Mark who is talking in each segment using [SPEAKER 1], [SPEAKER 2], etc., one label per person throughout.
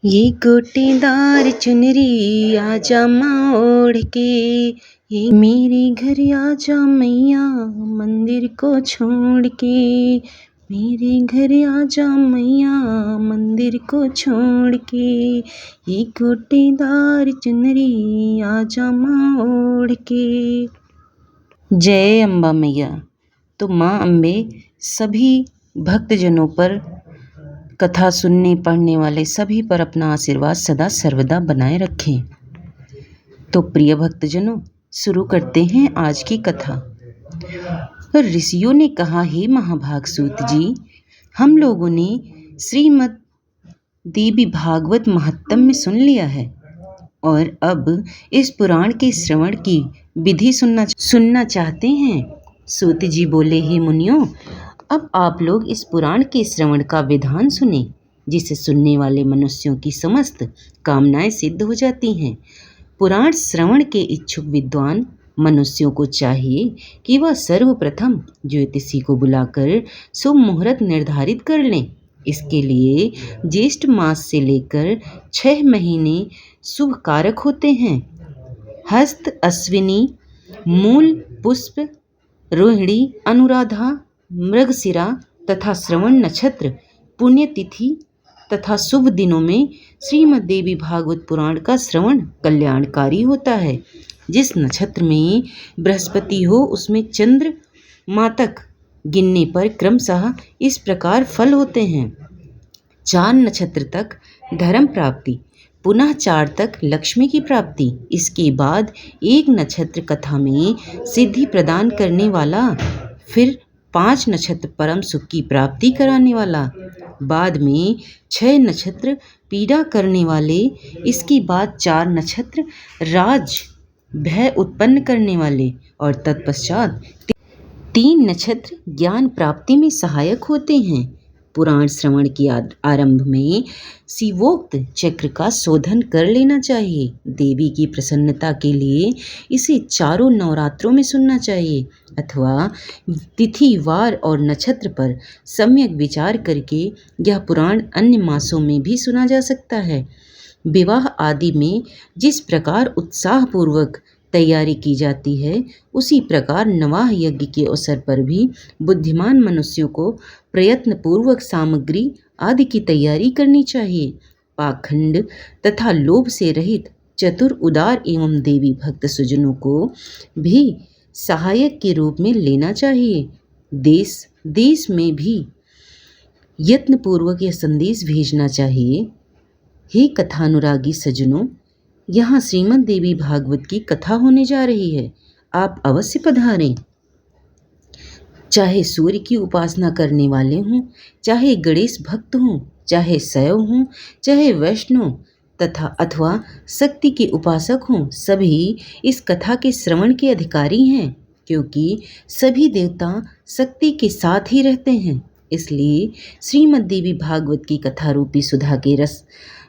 [SPEAKER 1] ये गोटेदार चुनरी आजा माँ ओढ़ के, ये मेरे घर आजा मैया मंदिर को छोड़ के, मेरे घर आजा मैया मंदिर को छोड़ के, ये गोटेदार चुनरी आजा माँ ओढ़ के। जय अम्बा मैया। तो माँ अम्बे सभी भक्तजनों पर, कथा सुनने पढ़ने वाले सभी पर अपना आशीर्वाद सदा सर्वदा बनाए रखें। तो प्रिय भक्तजनों, शुरू करते हैं आज की कथा। ऋषियों ने कहा, हे महाभाग सूत जी, हम लोगों ने श्रीमद् देवी भागवत महात्म्य में सुन लिया है और अब इस पुराण के श्रवण की विधि सुनना चाहते हैं। सूत जी बोले, हे मुनियों, अब आप लोग इस पुराण के श्रवण का विधान सुने, जिसे सुनने वाले मनुष्यों की समस्त कामनाएं सिद्ध हो जाती हैं। पुराण श्रवण के इच्छुक विद्वान मनुष्यों को चाहिए कि वह सर्वप्रथम ज्योतिषी को बुलाकर शुभ मुहूर्त निर्धारित कर लें। इसके लिए ज्येष्ठ मास से लेकर 6 महीने शुभ कारक होते हैं। हस्त, अश्विनी, मूल, पुष्प, रोहिणी, अनुराधा, मृगशिरा तथा श्रवण नक्षत्र पुण्यतिथि तथा शुभ दिनों में श्रीमद् देवी भागवत पुराण का श्रवण कल्याणकारी होता है। जिस नक्षत्र में बृहस्पति हो उसमें चंद्र मातक गिनने पर क्रमशः इस प्रकार फल होते हैं। 4 नक्षत्र तक धर्म प्राप्ति, पुनः 4 तक लक्ष्मी की प्राप्ति, इसके बाद 1 नक्षत्र कथा में सिद्धि प्रदान करने वाला, फिर 5 नक्षत्र परम सुख की प्राप्ति कराने वाला, बाद में 6 नक्षत्र पीड़ा करने वाले, इसके बाद 4 नक्षत्र राज भय उत्पन्न करने वाले और तत्पश्चात 3 नक्षत्र ज्ञान प्राप्ति में सहायक होते हैं। पुराण श्रवण के आरंभ में शिवोक्त चक्र का शोधन कर लेना चाहिए। देवी की प्रसन्नता के लिए इसे चारों नवरात्रों में सुनना चाहिए अथवा तिथि, वार और नक्षत्र पर सम्यक विचार करके यह पुराण अन्य मासों में भी सुना जा सकता है। विवाह आदि में जिस प्रकार उत्साहपूर्वक तैयारी की जाती है, उसी प्रकार नवाह यज्ञ के अवसर पर भी बुद्धिमान मनुष्यों को प्रयत्नपूर्वक सामग्री आदि की तैयारी करनी चाहिए। पाखंड तथा लोभ से रहित चतुर, उदार एवं देवी भक्त सुजनों को भी सहायक के रूप में लेना चाहिए। देश देश में भी यत्नपूर्वक यह संदेश भेजना चाहिए, हे कथानुरागी सज्जनों, यहाँ श्रीमद् देवी भागवत की कथा होने जा रही है, आप अवश्य पधारें। चाहे सूर्य की उपासना करने वाले हों, चाहे गणेश भक्त हों, चाहे शैव हों, चाहे वैष्णव तथा अथवा शक्ति के उपासक हों, सभी इस कथा के श्रवण के अधिकारी हैं, क्योंकि सभी देवता शक्ति के साथ ही रहते हैं। इसलिए श्रीमद् देवी भागवत की कथा रूपी सुधा के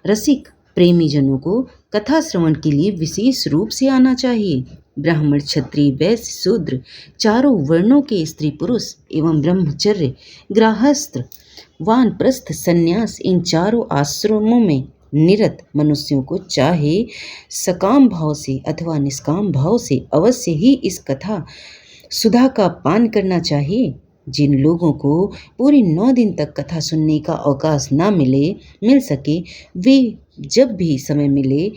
[SPEAKER 1] रसिक प्रेमी जनों को कथा श्रवण के लिए विशेष रूप से आना चाहिए। ब्राह्मण, क्षत्रिय, वैश्य, शूद्र, चारों वर्णों के स्त्री पुरुष एवं ब्रह्मचर्य, गृहस्थ, वानप्रस्थ, संन्यास, इन चारों आश्रमों में निरत मनुष्यों को चाहे सकाम भाव से अथवा निष्काम भाव से अवश्य ही इस कथा सुधा का पान करना चाहिए। जिन लोगों को पूरे 9 दिन तक कथा सुनने का अवकाश मिल सके, वे जब भी समय मिले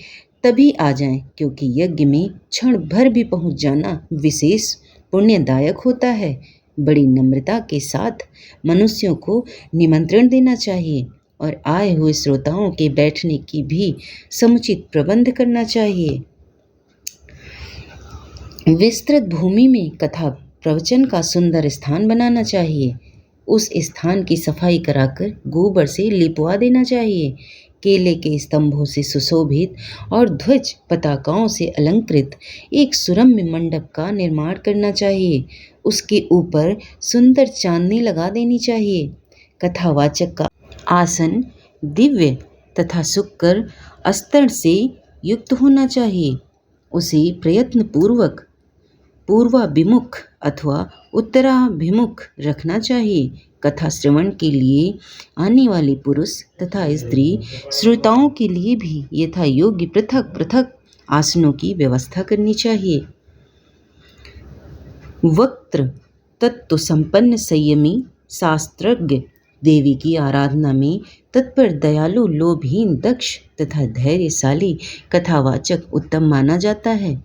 [SPEAKER 1] तभी आ जाएं, क्योंकि यज्ञ में क्षण भर भी पहुंच जाना विशेष पुण्यदायक होता है। बड़ी नम्रता के साथ मनुष्यों को निमंत्रण देना चाहिए और आए हुए श्रोताओं के बैठने की भी समुचित प्रबंध करना चाहिए। विस्तृत भूमि में कथा प्रवचन का सुंदर स्थान बनाना चाहिए। उस स्थान की सफाई कराकर गोबर से लिपवा देना चाहिए। केले के स्तंभों से सुशोभित और ध्वज पताकाओं से अलंकृत एक सुरम्य मंडप का निर्माण करना चाहिए। उसके ऊपर सुंदर चांदनी लगा देनी चाहिए। कथावाचक का आसन दिव्य तथा सुकर अस्तर से युक्त होना चाहिए। उसे प्रयत्नपूर्वक पूर्वाभिमुख अथवा उत्तराभिमुख रखना चाहिए। कथा श्रवण के लिए आने वाले पुरुष तथा स्त्री श्रोताओं के लिए भी यथा योग्य पृथक पृथक आसनों की व्यवस्था करनी चाहिए। वक्त्र तत्व संपन्न संयमी शास्त्रज्ञ देवी की आराधना में तत्पर दयालु लोभहीन दक्ष तथा धैर्यशाली कथावाचक उत्तम माना जाता है।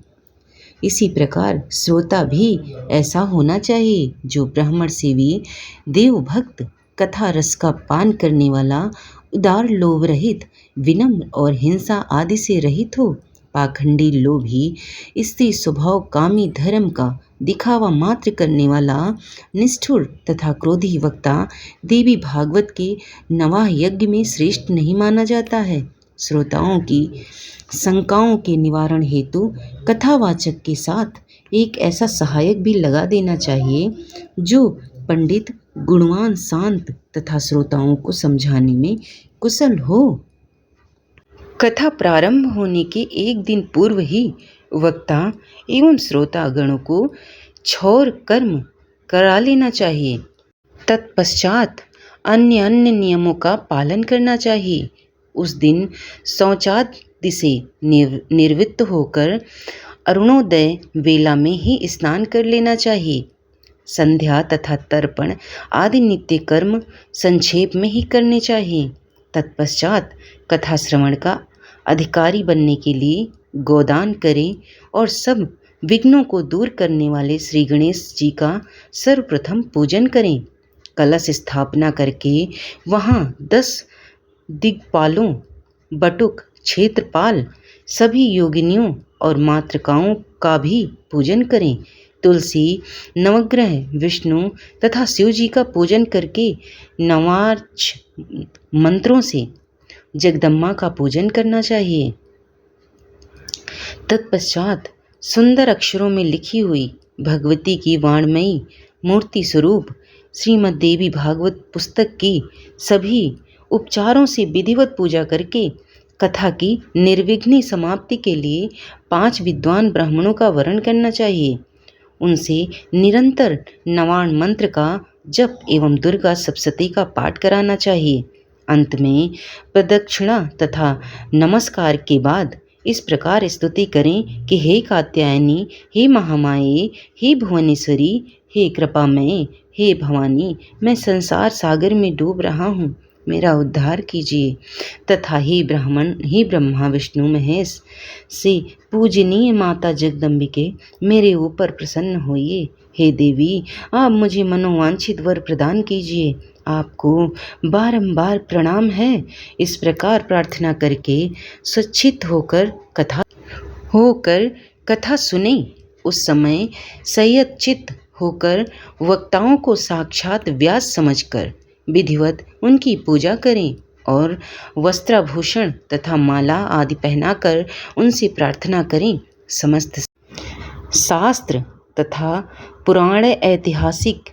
[SPEAKER 1] इसी प्रकार श्रोता भी ऐसा होना चाहिए जो ब्राह्मण सेवी देवभक्त कथा रस का पान करने वाला, उदार लोभ रहित, विनम्र और हिंसा आदि से रहित हो। पाखंडी लोभी, स्त्री स्वभाव, कामी, धर्म का दिखावा मात्र करने वाला, निष्ठुर तथा क्रोधी वक्ता देवी भागवत के नवाह यज्ञ में श्रेष्ठ नहीं माना जाता है। श्रोताओं की शंकाओं के निवारण हेतु कथावाचक के साथ एक ऐसा सहायक भी लगा देना चाहिए जो पंडित, गुणवान, शांत तथा श्रोताओं को समझाने में कुशल हो। कथा प्रारंभ होने के एक दिन पूर्व ही वक्ता एवं श्रोतागणों को क्षौर कर्म करा लेना चाहिए। तत्पश्चात अन्य नियमों का पालन करना चाहिए। उस दिन शौचादि से निवृत्त होकर अरुणोदय वेला में ही स्नान कर लेना चाहिए। संध्या तथा तर्पण आदि नित्य कर्म संक्षेप में ही करने चाहिए। तत्पश्चात कथा श्रवण का अधिकारी बनने के लिए गोदान करें और सब विघ्नों को दूर करने वाले श्री गणेश जी का सर्वप्रथम पूजन करें। कलश स्थापना करके वहाँ 10 दिक्पालों, बटुक, क्षेत्रपाल, सभी योगिनियों और मातृकाओं का भी पूजन करें। तुलसी, नवग्रह, विष्णु तथा शिव जी का पूजन करके नवार्च मंत्रों से जगदम्बा का पूजन करना चाहिए। तत्पश्चात सुंदर अक्षरों में लिखी हुई भगवती की वाणमयी मूर्ति स्वरूप श्रीमद् देवी भागवत पुस्तक की सभी उपचारों से विधिवत पूजा करके कथा की निर्विघ्न समाप्ति के लिए 5 विद्वान ब्राह्मणों का वरण करना चाहिए। उनसे निरंतर नवाण मंत्र का जप एवं दुर्गा सप्तशती का पाठ कराना चाहिए। अंत में प्रदक्षिणा तथा नमस्कार के बाद इस प्रकार स्तुति करें कि हे कात्यायनी, हे महामाये, हे भुवनेश्वरी, हे कृपामय, हे भवानी, मैं संसार सागर में डूब रहा हूँ, मेरा उद्धार कीजिए। तथा हे ब्रह्मा विष्णु महेश से पूजनीय माता जगदम्बिके, मेरे ऊपर प्रसन्न होइए। हे देवी, आप मुझे मनोवांछित वर प्रदान कीजिए। आपको बारंबार प्रणाम है। इस प्रकार प्रार्थना करके स्वच्छित होकर कथा सुने। उस समय संयतचित्त होकर वक्ताओं को साक्षात व्यास समझकर विधिवत उनकी पूजा करें और वस्त्राभूषण तथा माला आदि पहनाकर उनसे प्रार्थना करें। समस्त शास्त्र तथा पुराण ऐतिहासिक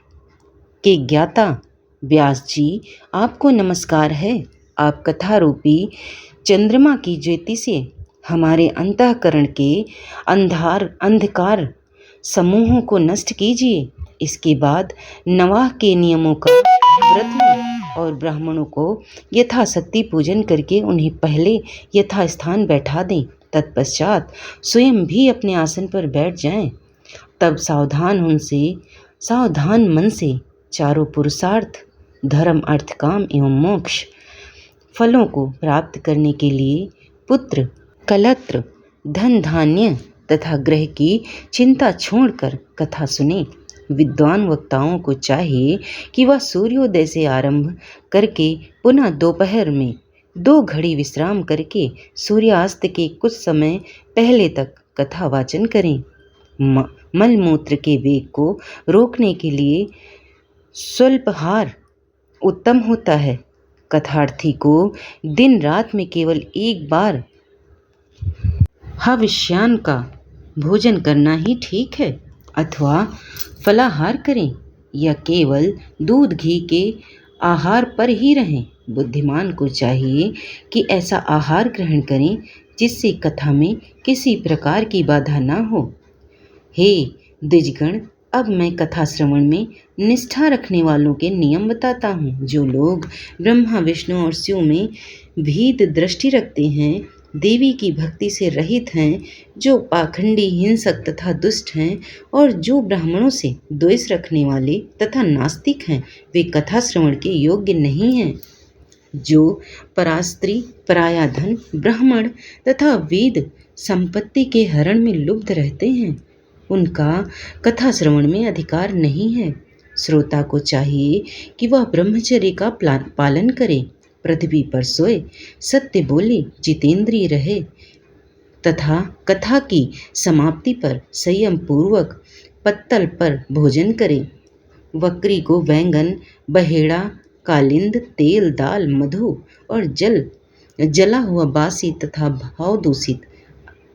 [SPEAKER 1] के ज्ञाता व्यास जी, आपको नमस्कार है। आप कथा रूपी चंद्रमा की ज्योति से हमारे अंतःकरण के अंधकार समूहों को नष्ट कीजिए। इसके बाद नवाह के नियमों का व्रत लें और ब्राह्मणों को यथाशक्ति पूजन करके उन्हें पहले यथास्थान बैठा दें। तत्पश्चात स्वयं भी अपने आसन पर बैठ जाएं। तब सावधान मन से चारों पुरुषार्थ, धर्म, अर्थ, काम एवं मोक्ष फलों को प्राप्त करने के लिए पुत्र, कलत्र, धन, धान्य तथा ग्रह की चिंता छोड़कर कथा सुने। विद्वान वक्ताओं को चाहिए कि वह सूर्योदय से आरंभ करके पुनः दोपहर में 2 घड़ी विश्राम करके सूर्यास्त के कुछ समय पहले तक कथा वाचन करें। मलमूत्र के वेग को रोकने के लिए स्वल्पहार उत्तम होता है। कथार्थी को दिन रात में केवल एक बार हविष्यान्न का भोजन करना ही ठीक है, अथवा फलाहार करें या केवल दूध घी के आहार पर ही रहें। बुद्धिमान को चाहिए कि ऐसा आहार ग्रहण करें जिससे कथा में किसी प्रकार की बाधा न हो। हे द्विजगण, अब मैं कथा श्रवण में निष्ठा रखने वालों के नियम बताता हूँ। जो लोग ब्रह्मा विष्णु और शिव में भेद दृष्टि रखते हैं, देवी की भक्ति से रहित हैं, जो पाखंडी हिंसक तथा दुष्ट हैं और जो ब्राह्मणों से द्वेष रखने वाले तथा नास्तिक हैं, वे कथा श्रवण के योग्य नहीं हैं। जो परास्त्री पराया धन ब्राह्मण तथा वेद संपत्ति के हरण में लुब्ध रहते हैं, उनका कथा श्रवण में अधिकार नहीं है। श्रोता को चाहिए कि वह ब्रह्मचर्य का पालन करे, पृथ्वी पर सोए, सत्य बोले, जितेंद्रिय रहे तथा कथा की समाप्ति पर संयम पूर्वक पत्तल पर भोजन करे। बकरी को बैंगन, बहेड़ा, कालिंद, तेल, दाल, मधु और जला हुआ बासी तथा भाव दूषित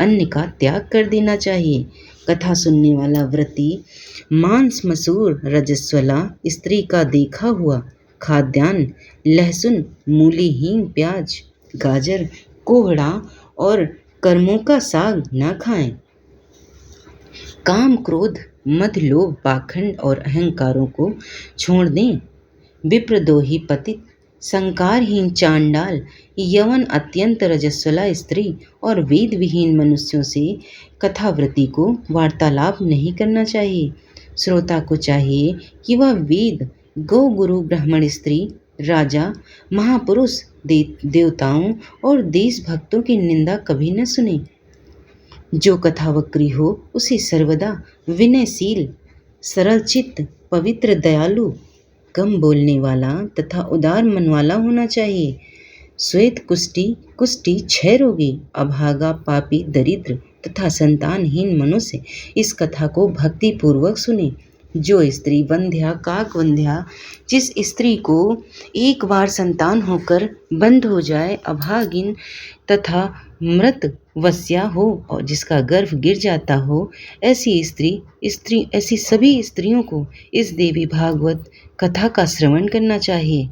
[SPEAKER 1] अन्न का त्याग कर देना चाहिए। कथा सुनने वाला व्रती मांस, मसूर, रजस्वला, स्त्री का देखा हुआ खाद्यान्न, लहसुन, मूली, हींग, प्याज, गाजर, कोहड़ा और कर्मों का साग न खाएं। काम, क्रोध, मद, लोभ, पाखंड और अहंकारों को छोड़ दें। विप्रद्रोही पतित, संकारहीन चांडाल, यवन, अत्यंत रजस्वला स्त्री और वेद विहीन मनुष्यों से कथाव्रती को वार्तालाप नहीं करना चाहिए। श्रोता को चाहिए कि वह वेद, गौ, गुरु, ब्राह्मण, स्त्री, राजा, महापुरुष, देवताओं और देशभक्तों की निंदा कभी न सुने। जो कथावक्री हो उसे सर्वदा विनयशील, सरलचित्त, पवित्र, दयालु, कम बोलने वाला तथा उदार मन वाला होना चाहिए। श्वेत कुष्ठी, क्षय रोगी, अभागा, पापी, दरिद्र तथा संतानहीन मनुष्य इस कथा को भक्ति पूर्वक सुने। जो स्त्री वंध्या, काकवंध्या, जिस स्त्री को एक बार संतान होकर बंद हो जाए, अभागिन तथा मृत वस्या हो और जिसका गर्भ गिर जाता हो, ऐसी सभी स्त्रियों को इस देवी भागवत कथा का श्रवण करना चाहिए।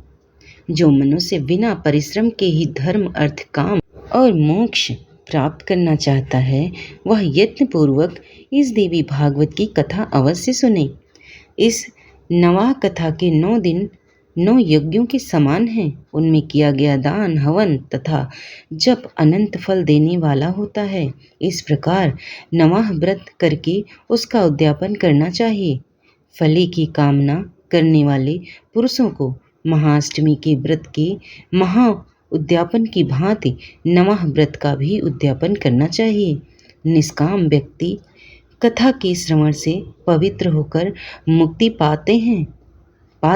[SPEAKER 1] जो मनुष्य बिना परिश्रम के ही धर्म, अर्थ, काम और मोक्ष प्राप्त करना चाहता है, वह यत्नपूर्वक इस देवी भागवत की कथा अवश्य सुने। इस नवा कथा के 9 दिन 9 यज्ञों के समान हैं। उनमें किया गया दान, हवन तथा जप अनंत फल देने वाला होता है। इस प्रकार नवाह व्रत करके उसका उद्यापन करना चाहिए। फली की कामना करने वाले पुरुषों को महाअष्टमी के व्रत के महा उद्यापन की भांति नवाह व्रत का भी उद्यापन करना चाहिए। निष्काम व्यक्ति कथा के श्रवण से पवित्र होकर मुक्ति पा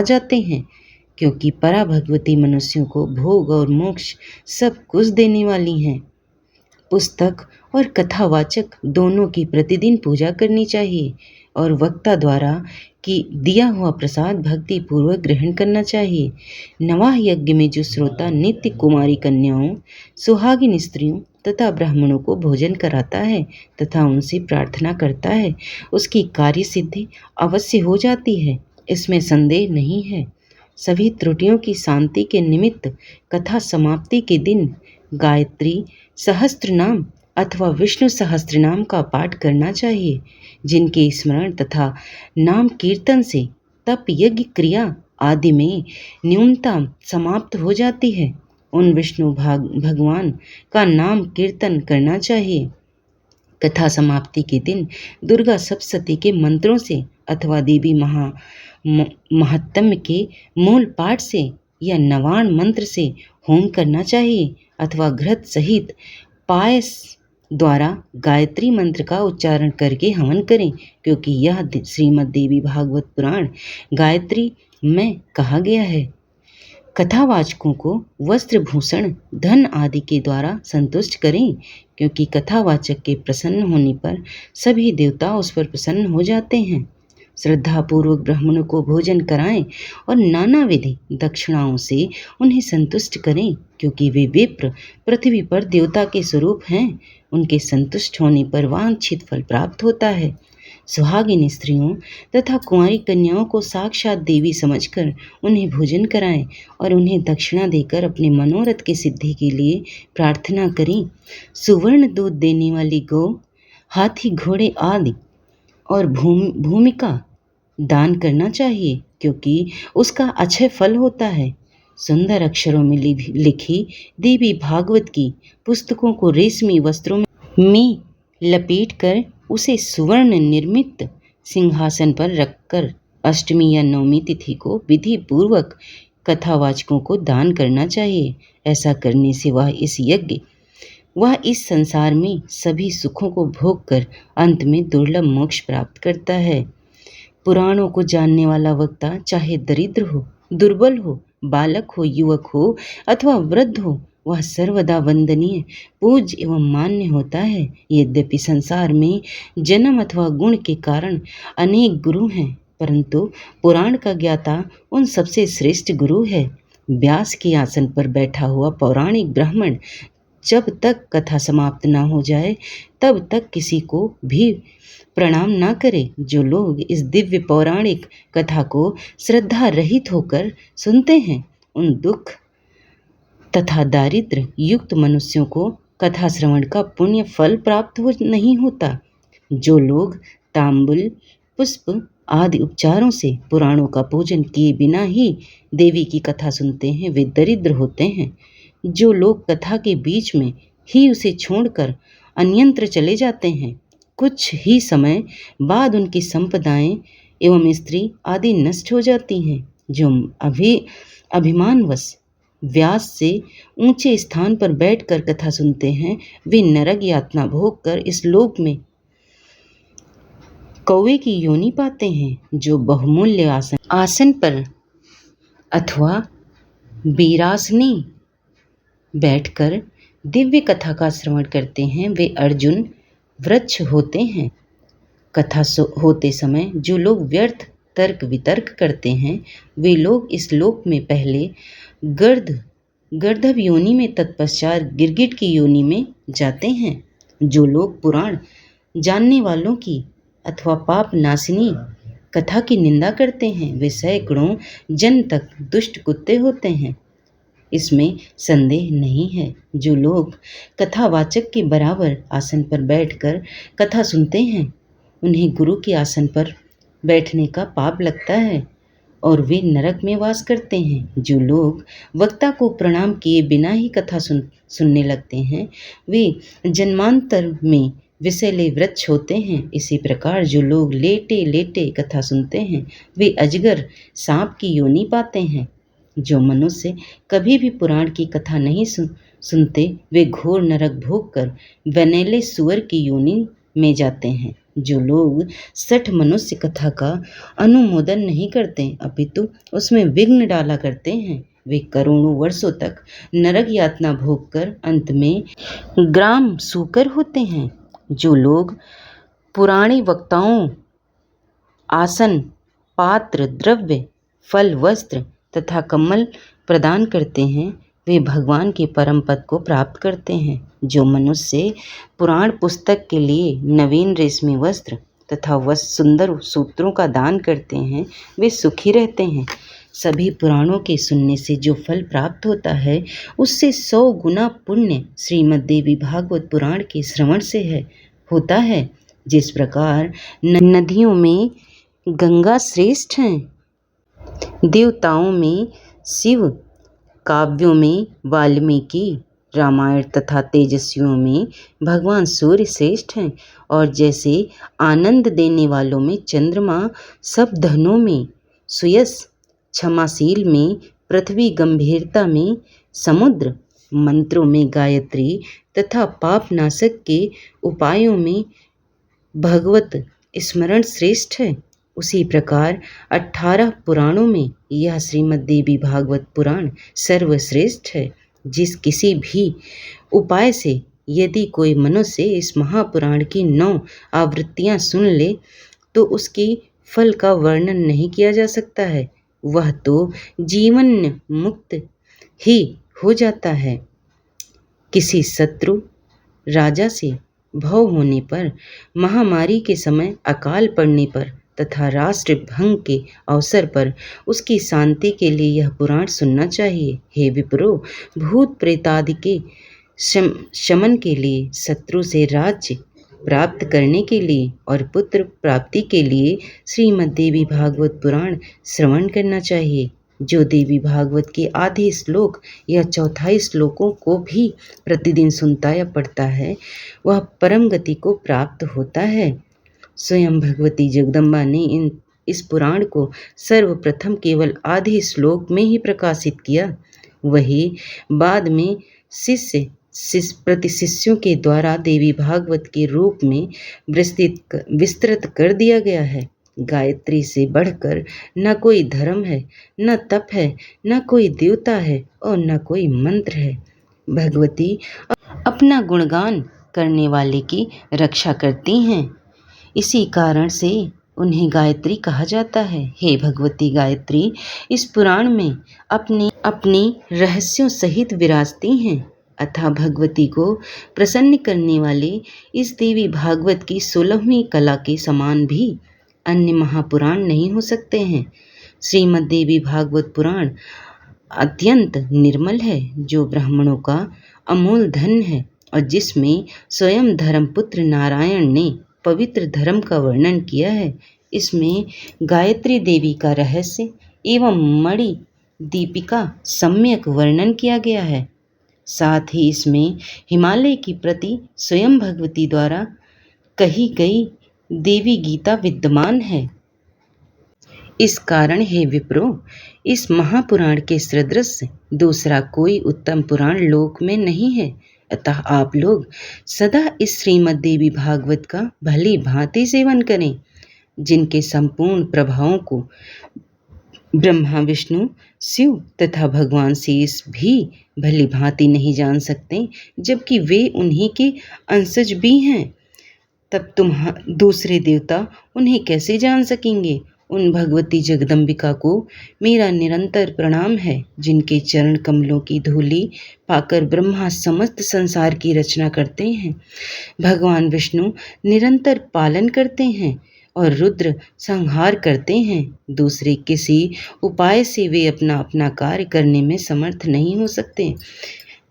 [SPEAKER 1] जाते हैं, क्योंकि परा भगवती मनुष्यों को भोग और मोक्ष सब कुछ देने वाली हैं। पुस्तक और कथावाचक दोनों की प्रतिदिन पूजा करनी चाहिए और वक्ता द्वारा कि दिया हुआ प्रसाद भक्ति पूर्वक ग्रहण करना चाहिए। नवाह यज्ञ में जो श्रोता नित्य कुमारी कन्याओं, सुहागिन स्त्रियों तथा ब्राह्मणों को भोजन कराता है तथा उनसे प्रार्थना करता है, उसकी कार्य सिद्धि अवश्य हो जाती है, इसमें संदेह नहीं है। सभी त्रुटियों की शांति के निमित्त कथा समाप्ति के दिन गायत्री सहस्त्रनाम अथवा विष्णु सहस्त्रनाम का पाठ करना चाहिए, जिनके स्मरण तथा नाम कीर्तन से तप, यज्ञ, क्रिया आदि में न्यूनता समाप्त हो जाती है। उन विष्णु भगवान का नाम कीर्तन करना चाहिए। कथा समाप्ति के दिन दुर्गा सप्तशती के मंत्रों से अथवा देवी महात्म्य के मूल पाठ से या नवाण मंत्र से होम करना चाहिए अथवा घृत सहित पायस द्वारा गायत्री मंत्र का उच्चारण करके हवन करें, क्योंकि यह श्रीमद् देवी भागवत पुराण गायत्री में कहा गया है। कथावाचकों को वस्त्र, भूषण, धन आदि के द्वारा संतुष्ट करें, क्योंकि कथावाचक के प्रसन्न होने पर सभी देवता उस पर प्रसन्न हो जाते हैं। श्रद्धापूर्वक ब्राह्मणों को भोजन कराएं और नाना विधि दक्षिणाओं से उन्हें संतुष्ट करें, क्योंकि वे विप्र पृथ्वी पर देवता के स्वरूप हैं। उनके संतुष्ट होने पर वांछित फल प्राप्त होता है। सुहागिन स्त्रियों तथा कुंवारी कन्याओं को साक्षात देवी समझकर उन्हें भोजन कराएं और उन्हें दक्षिणा देकर अपने मनोरथ की सिद्धि के लिए प्रार्थना करें। सुवर्ण दूध देने वाली गौ, हाथी, घोड़े आदि और भूमिका दान करना चाहिए, क्योंकि उसका अक्षय फल होता है। सुंदर अक्षरों में लिखी देवी भागवत की पुस्तकों को रेशमी वस्त्रों में लपेटकर उसे सुवर्ण निर्मित सिंहासन पर रखकर अष्टमी या नवमी तिथि को विधि पूर्वक कथावाचकों को दान करना चाहिए। ऐसा करने से वह इस संसार में सभी सुखों को भोग कर अंत में दुर्लभ मोक्ष प्राप्त करता है। पुराणों को जानने वाला वक्ता चाहे दरिद्र हो, दुर्बल हो, बालक हो, युवक हो अथवा वृद्ध हो, वह सर्वदा वंदनीय, पूज्य एवं मान्य होता है। यद्यपि संसार में जन्म अथवा गुण के कारण अनेक गुरु हैं, परंतु पुराण का ज्ञाता उन सबसे श्रेष्ठ गुरु है। व्यास के आसन पर बैठा हुआ पौराणिक ब्राह्मण जब तक कथा समाप्त ना हो जाए तब तक किसी को भी प्रणाम ना करे। जो लोग इस दिव्य पौराणिक कथा को श्रद्धा रहित होकर सुनते हैं, उन दुख तथा दारिद्र्य युक्त मनुष्यों को कथा श्रवण का पुण्य फल प्राप्त नहीं होता। जो लोग तांबुल, पुष्प आदि उपचारों से पुराणों का पूजन किए बिना ही देवी की कथा सुनते हैं, वे दरिद्र होते हैं। जो लोग कथा के बीच में ही उसे छोड़कर अन्यत्र चले जाते हैं, कुछ ही समय बाद उनकी संपदाएं एवं स्त्री आदि नष्ट हो जाती हैं। जो अभिमानवश व्यास से ऊंचे स्थान पर बैठकर कथा सुनते हैं, वे नरक यातना भोग कर इस लोक में कौवे की योनि पाते हैं। जो बहुमूल्य आसन पर अथवा बीरासने बैठकर दिव्य कथा का श्रवण करते हैं, वे अर्जुन वृक्ष होते हैं। कथा होते समय जो लोग व्यर्थ तर्क वितर्क करते हैं, वे लोग इस लोक में पहले गर्दभ योनि में तत्पश्चात गिरगिट की योनि में जाते हैं। जो लोग पुराण जानने वालों की अथवा पाप नाशिनी कथा की निंदा करते हैं, वे सैकड़ों जन तक दुष्ट कुत्ते होते हैं, इसमें संदेह नहीं है। जो लोग कथावाचक के बराबर आसन पर बैठकर कथा सुनते हैं, उन्हें गुरु के आसन पर बैठने का पाप लगता है और वे नरक में वास करते हैं। जो लोग वक्ता को प्रणाम किए बिना ही कथा सुनने लगते हैं, वे जन्मांतर में विषैले वृक्ष होते हैं। इसी प्रकार जो लोग लेटे लेटे कथा सुनते हैं, वे अजगर सांप की योनि पाते हैं। जो मनुष्य कभी भी पुराण की कथा नहीं सुनते, वे घोर नरक भोग कर वनैले सुअर की योनि में जाते हैं। जो लोग 60 मनुष्य कथा का अनुमोदन नहीं करते, अपितु उसमें विघ्न डाला करते हैं, वे करोड़ों वर्षों तक नरक यातना भोग कर अंत में ग्राम सूकर होते हैं। जो लोग पुराणी वक्ताओं आसन, पात्र, द्रव्य, फल, वस्त्र तथा कमल प्रदान करते हैं, वे भगवान के परम पद को प्राप्त करते हैं। जो मनुष्य पुराण पुस्तक के लिए नवीन रेशमी वस्त्र तथा सुंदर सूत्रों का दान करते हैं, वे सुखी रहते हैं। सभी पुराणों के सुनने से जो फल प्राप्त होता है, उससे 100 गुना पुण्य श्रीमद् देवी भागवत पुराण के श्रवण से होता है। जिस प्रकार नदियों में गंगा श्रेष्ठ है, देवताओं में शिव, काव्यों में वाल्मीकि, रामायण तथा तेजस्वियों में भगवान सूर्य श्रेष्ठ हैं, और जैसे आनंद देने वालों में चंद्रमा, सब धनों में सुयश, क्षमाशील में पृथ्वी, गंभीरता में समुद्र, मंत्रों में गायत्री तथा पापनाशक के उपायों में भगवत स्मरण श्रेष्ठ है, उसी प्रकार 18 पुराणों में यह श्रीमद् देवी भागवत पुराण सर्वश्रेष्ठ है। जिस किसी भी उपाय से यदि कोई मनुष्य इस महापुराण की 9 आवृत्तियां सुन ले, तो उसकी फल का वर्णन नहीं किया जा सकता है। वह तो जीवन मुक्त ही हो जाता है। किसी शत्रु राजा से भव होने पर, महामारी के समय अकाल पड़ने पर तथा राष्ट्र भंग के अवसर पर उसकी शांति के लिए यह पुराण सुनना चाहिए। हे विप्रो, भूत प्रेतादि के शमन के लिए, शत्रु से राज्य प्राप्त करने के लिए और पुत्र प्राप्ति के लिए श्रीमद् देवी भागवत पुराण श्रवण करना चाहिए। जो देवी भागवत के आधे श्लोक या चौथाई श्लोकों को भी प्रतिदिन सुनता या पढ़ता है, वह परम गति को प्राप्त होता है। स्वयं भगवती जगदम्बा ने इस पुराण को सर्वप्रथम केवल आधे श्लोक में ही प्रकाशित किया। वही बाद में प्रति शिष्यों के द्वारा देवी भागवत के रूप में विस्तृत कर दिया गया है। गायत्री से बढ़कर न कोई धर्म है, न तप है, न कोई देवता है और न कोई मंत्र है। भगवती अपना गुणगान करने वाले की रक्षा करती हैं। इसी कारण से उन्हें गायत्री कहा जाता है। हे भगवती गायत्री इस पुराण में अपनी रहस्यों सहित विराजती हैं। अतः भगवती को प्रसन्न करने वाले इस देवी भागवत की 16वीं कला के समान भी अन्य महापुराण नहीं हो सकते हैं। श्रीमद् देवी भागवत पुराण अत्यंत निर्मल है, जो ब्राह्मणों का अमूल धन है और जिसमें स्वयं धर्मपुत्र नारायण ने पवित्र धर्म का वर्णन किया है। इसमें गायत्री देवी का रहस्य एवं मणि दीपिका सम्यक वर्णन किया गया है। साथ ही इसमें हिमालय की प्रति स्वयं भगवती द्वारा कही गई देवी गीता विद्यमान है। इस कारण हे विप्रो, इस महापुराण के सदृश दूसरा कोई उत्तम पुराण लोक में नहीं है। अतः आप लोग सदा इस श्रीमद् देवी भागवत का भली भांति सेवन करें, जिनके संपूर्ण प्रभावों को ब्रह्मा विष्णु शिव तथा भगवान शेष भी भली भांति नहीं जान सकते, जबकि वे उन्हीं के अंशज भी हैं। तब दूसरे देवता उन्हें कैसे जान सकेंगे। उन भगवती जगदम्बिका को मेरा निरंतर प्रणाम है, जिनके चरण कमलों की धूलि पाकर ब्रह्मा समस्त संसार की रचना करते हैं। भगवान विष्णु निरंतर पालन करते हैं और रुद्र संहार करते हैं। दूसरे किसी उपाय से वे अपना अपना कार्य करने में समर्थ नहीं हो सकते।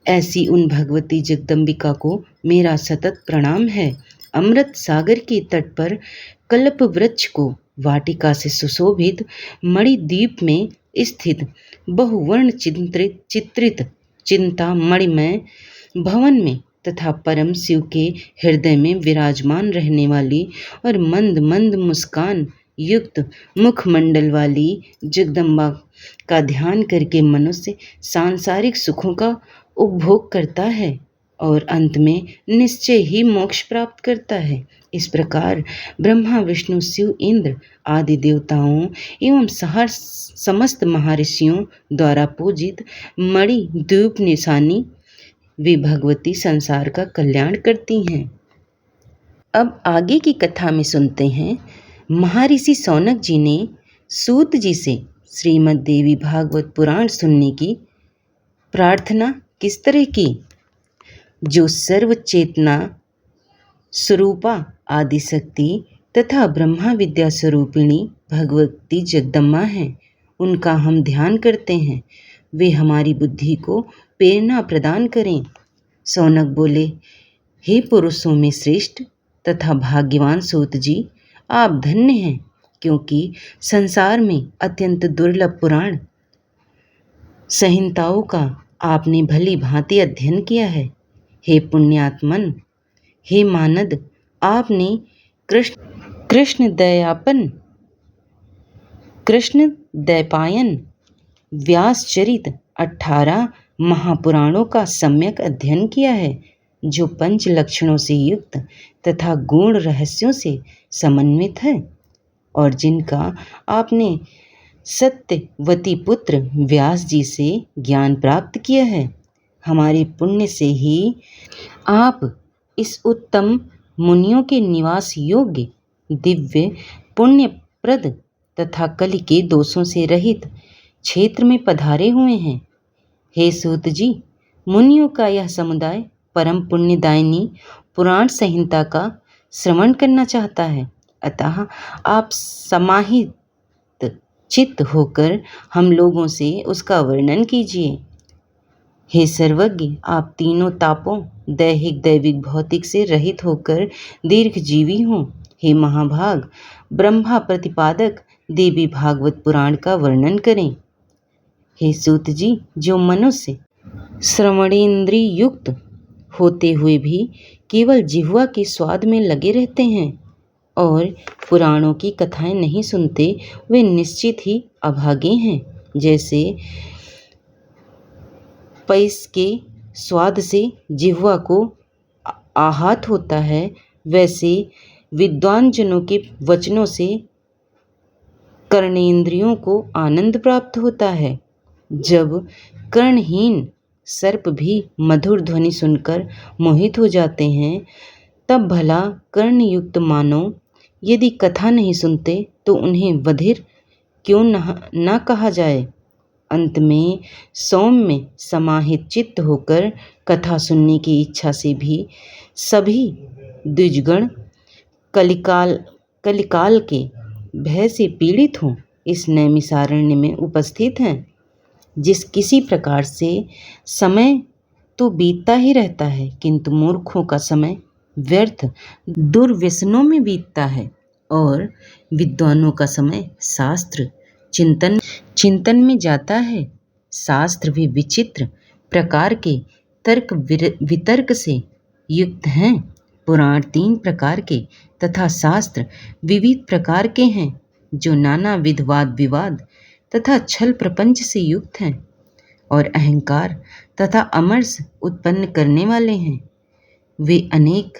[SPEAKER 1] ऐसी उन भगवती जगदम्बिका को मेरा सतत प्रणाम है। अमृत सागर के तट पर कल्प वृक्ष को वाटिका से सुशोभित मणिद्वीप में स्थित बहुवर्ण चित्रित चिंता मणिमय भवन में तथा परम शिव के हृदय में विराजमान रहने वाली और मंद मंद मुस्कान युक्त मुखमंडल वाली जगदम्बा का ध्यान करके मनुष्य सांसारिक सुखों का उपभोग करता है और अंत में निश्चय ही मोक्ष प्राप्त करता है। इस प्रकार ब्रह्मा विष्णु शिव इंद्र आदि देवताओं एवं समस्त महर्षियों द्वारा पूजित मणि द्वीप निशानी वे भगवती संसार का कल्याण करती हैं। अब आगे की कथा में सुनते हैं महर्षि शौनक जी ने सूत जी से श्रीमद् देवी भागवत पुराण सुनने की प्रार्थना किस तरह की। जो सर्व चेतना स्वरूपा आदिशक्ति तथा ब्रह्मा विद्या स्वरूपिणी भगवती जगदम्बा हैं, उनका हम ध्यान करते हैं। वे हमारी बुद्धि को प्रेरणा प्रदान करें। शौनक बोले, हे पुरुषों में श्रेष्ठ तथा भाग्यवान सूत जी, आप धन्य हैं, क्योंकि संसार में अत्यंत दुर्लभ पुराण संहिताओं का आपने भली भांति अध्ययन किया है। हे पुण्यात्मन, हे मानद, आपने कृष्ण दैपायन व्यास चरित 18 महापुराणों का सम्यक अध्ययन किया है, जो पंच लक्षणों से युक्त तथा गूढ़ रहस्यों से समन्वित है और जिनका आपने सत्यवती पुत्र व्यास जी से ज्ञान प्राप्त किया है। हमारे पुण्य से ही आप इस उत्तम मुनियों के निवास योग्य दिव्य पुण्यप्रद तथा कलि के दोषों से रहित क्षेत्र में पधारे हुए हैं। हे सूत जी, मुनियों का यह समुदाय परम पुण्यदायिनी पुराण संहिता का श्रवण करना चाहता है। अतः आप समाहित चित्त होकर हम लोगों से उसका वर्णन कीजिए। हे सर्वज्ञ, आप तीनों तापों दैहिक दैविक भौतिक से रहित होकर दीर्घजीवी हों। हे महाभाग, ब्रह्मा प्रतिपादक देवी भागवत पुराण का वर्णन करें। हे सूत जी, जो मनुष्य श्रवणेन्द्रिय युक्त होते हुए भी केवल जिह्वा के स्वाद में लगे रहते हैं और पुराणों की कथाएं नहीं सुनते, वे निश्चित ही अभागे हैं। जैसे पैस के स्वाद से जिह्वा को आहत होता है, वैसे विद्वान जनों के वचनों से कर्णेंद्रियों को आनंद प्राप्त होता है। जब कर्णहीन सर्प भी मधुर ध्वनि सुनकर मोहित हो जाते हैं, तब भला कर्णयुक्त मानव यदि कथा नहीं सुनते तो उन्हें बधिर क्यों न कहा जाए। अंत में सौम्य समाहित चित्त होकर कथा सुनने की इच्छा से भी सभी द्विजगण कलिकाल के भय से पीड़ित हों इस नैमिषारण्य में उपस्थित हैं। जिस किसी प्रकार से समय तो बीतता ही रहता है, किंतु मूर्खों का समय व्यर्थ दुर्व्यसनों में बीतता है और विद्वानों का समय शास्त्र चिंतन में जाता है। शास्त्र भी विचित्र प्रकार के तर्क वितर्क से युक्त हैं। पुराण 3 प्रकार के तथा शास्त्र विविध प्रकार के हैं, जो नानाविध वाद विवाद तथा छल प्रपंच से युक्त हैं और अहंकार तथा अमरस उत्पन्न करने वाले हैं। वे अनेक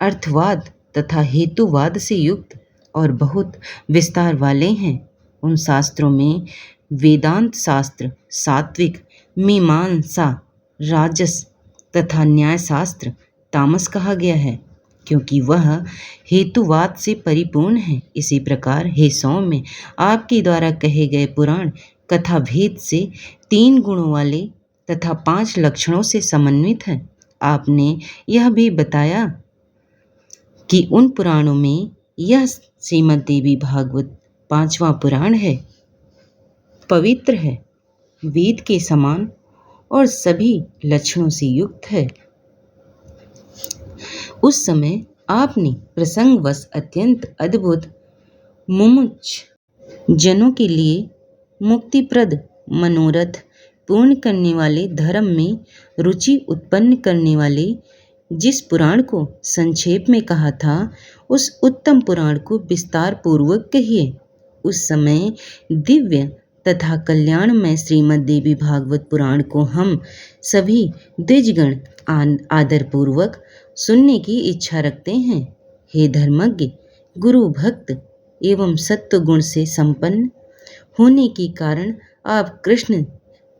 [SPEAKER 1] अर्थवाद तथा हेतुवाद से युक्त और बहुत विस्तार वाले हैं। उन शास्त्रों में वेदांत शास्त्र सात्विक, मीमांसा राजस तथा न्याय शास्त्र तामस कहा गया है, क्योंकि वह हेतुवाद से परिपूर्ण है। इसी प्रकार हे सौम्य, आपके द्वारा कहे गए पुराण कथा भेद से 3 गुणों वाले तथा 5 लक्षणों से समन्वित है। आपने यह भी बताया कि उन पुराणों में यह श्रीमद् देवी भागवत 5वां पुराण है, पवित्र है, वेद के समान और सभी लक्षणों से युक्त है। उस समय आपने प्रसंगवश अत्यंत अद्भुत मुमुक्ष जनों के लिए मुक्तिप्रद मनोरथ पूर्ण करने वाले, धर्म में रुचि उत्पन्न करने वाले जिस पुराण को संक्षेप में कहा था, उस उत्तम पुराण को विस्तार पूर्वक कहिए। उस समय दिव्य तथा कल्याणमय श्रीमद् देवी भागवत पुराण को हम सभी द्विजगण आदरपूर्वक सुनने की इच्छा रखते हैं। हे धर्मज्ञ, गुरु भक्त एवं सत्व गुण से संपन्न होने के कारण आप कृष्ण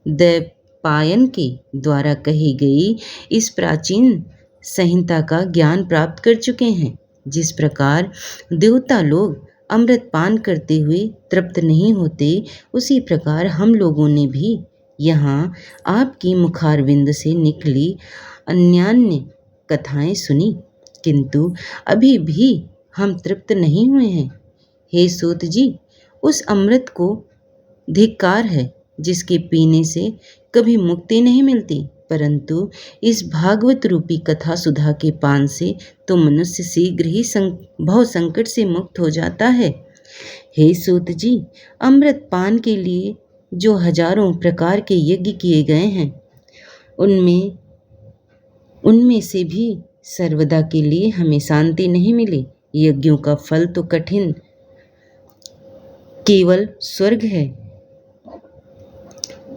[SPEAKER 1] द्वैपायन के द्वारा कही गई इस प्राचीन संहिता का ज्ञान प्राप्त कर चुके हैं। जिस प्रकार देवता लोग अमृत पान करते हुए तृप्त नहीं होते, उसी प्रकार हम लोगों ने भी यहाँ आपकी मुखारविंद से निकली अन्यान्य कथाएं सुनी, किंतु अभी भी हम तृप्त नहीं हुए हैं। हे सूत जी, उस अमृत को धिक्कार है जिसके पीने से कभी मुक्ति नहीं मिलती, परंतु इस भागवत रूपी कथा सुधा के पान से तो मनुष्य शीघ्र ही भव संकट से मुक्त हो जाता है। हे सूत जी, अमृत पान के लिए जो हजारों प्रकार के यज्ञ किए गए हैं, उनमें से भी सर्वदा के लिए हमें शांति नहीं मिली। यज्ञों का फल तो कठिन केवल स्वर्ग है।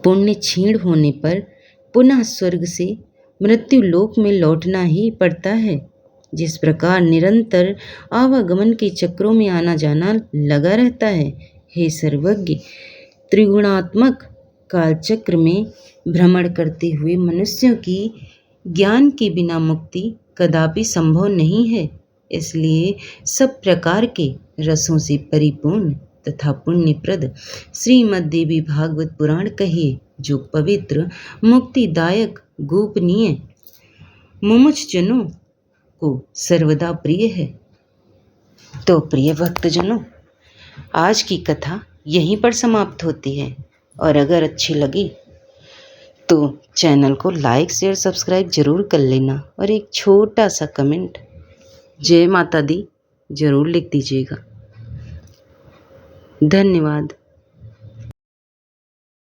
[SPEAKER 1] पुण्य क्षीण होने पर पुनः स्वर्ग से मृत्यु लोक में लौटना ही पड़ता है। जिस प्रकार निरंतर आवागमन के चक्रों में आना जाना लगा रहता है, हे सर्वज्ञ, त्रिगुणात्मक कालचक्र में भ्रमण करते हुए मनुष्यों की ज्ञान के बिना मुक्ति कदापि संभव नहीं है। इसलिए सब प्रकार के रसों से परिपूर्ण तथा पुण्यप्रद श्रीमद् देवी भागवत पुराण कहिए, जो पवित्र, मुक्तिदायक, गोपनीय, मुमुक्ष जनों को सर्वदा प्रिय है। तो प्रिय भक्तजनों, आज की कथा यहीं पर समाप्त होती है, और अगर अच्छी लगी तो चैनल को लाइक शेयर सब्सक्राइब ज़रूर कर लेना और एक छोटा सा कमेंट जय माता दी ज़रूर लिख दीजिएगा। धन्यवाद।